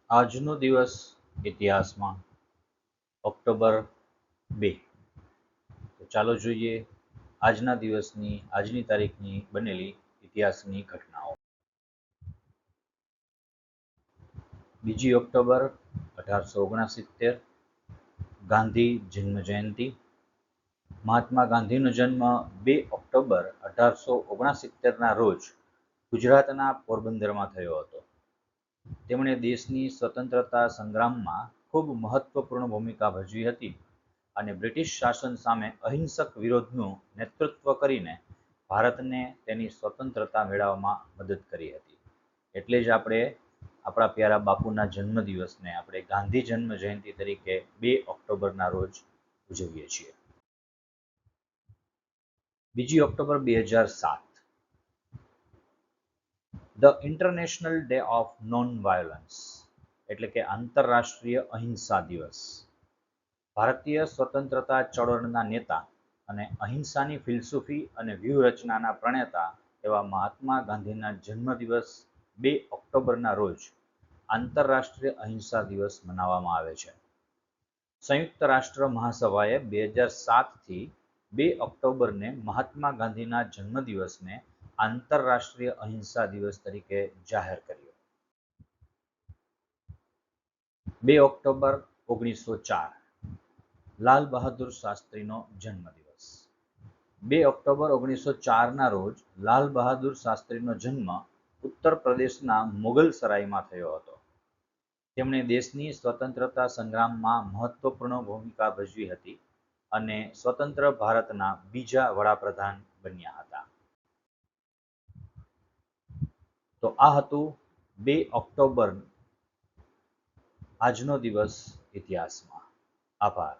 આજનો દિવસ ઇતિહાસમાં ઓક્ટોબર 2. તો ચાલો જોઈએ આજની તારીખની બનેલી ઇતિહાસની ઘટનાઓ. 2 ઓક્ટોબર 1869 ગાંધી જન્મજયંતિ. મહાત્મા ગાંધીનો જન્મ 2 ઓક્ટોબર 1869ના રોજ ગુજરાતના પોરબંદરમાં થયો હતો. તેમણે દેશની સ્વતંત્રતા સંગ્રામમાં ખૂબ મહત્વપૂર્ણ ભૂમિકા ભજવી હતી અને બ્રિટિશ શાસન સામે અહિંસક વિરોધનું નેતૃત્વ કરીને ભારતને તેની સ્વતંત્રતા મેળવવામાં મદદ કરી હતી. એટલે જ આપણે આપણા પ્યારા બાપુના જન્મદિવસને આપણે ગાંધી જન્મ જયંતિ તરીકે 2 ઓક્ટોબરના રોજ ઉજવીએ છીએ. 2 October 2007 the international day of non violence એટલે કે આંતરરાષ્ટ્રીય અહિંસા દિવસ. ભારતીય સ્વતંત્રતા ચળવળના નેતા અને અહિંસાની ફિલસૂફી અને વ્યૂહરચનાના પ્રણેતા એવા મહાત્મા ગાંધીના જન્મદિવસ 2 ઓક્ટોબરના રોજ આંતરરાષ્ટ્રીય અહિંસા દિવસ મનાવવામાં આવે છે. સંયુક્ત રાષ્ટ્ર મહાસભાએ 2007થી 2 ઓક્ટોબરને મહાત્મા ગાંધીના જન્મદિવસને આંતરરાષ્ટ્રીય અહિંસા દિવસ તરીકે જાહેર કર્યો. 2 ઓક્ટોબર 1904 લાલ બહાદુર શાસ્ત્રીનો જન્મદિવસ. 2 ઓક્ટોબર 1904ના રોજ લાલ બહાદુર શાસ્ત્રીનો જન્મ ઉત્તર પ્રદેશના મુગલસરાયમાં થયો હતો. તેમણે દેશની સ્વતંત્રતા સંગ્રામમાં મહત્વપૂર્ણ ભૂમિકા ભજવી હતી અને સ્વતંત્ર ભારતના બીજા વડાપ્રધાન બન્યા હતા. તો આ હતું 2 ઓક્ટોબર આજનો દિવસ ઇતિહાસમાં. આભાર.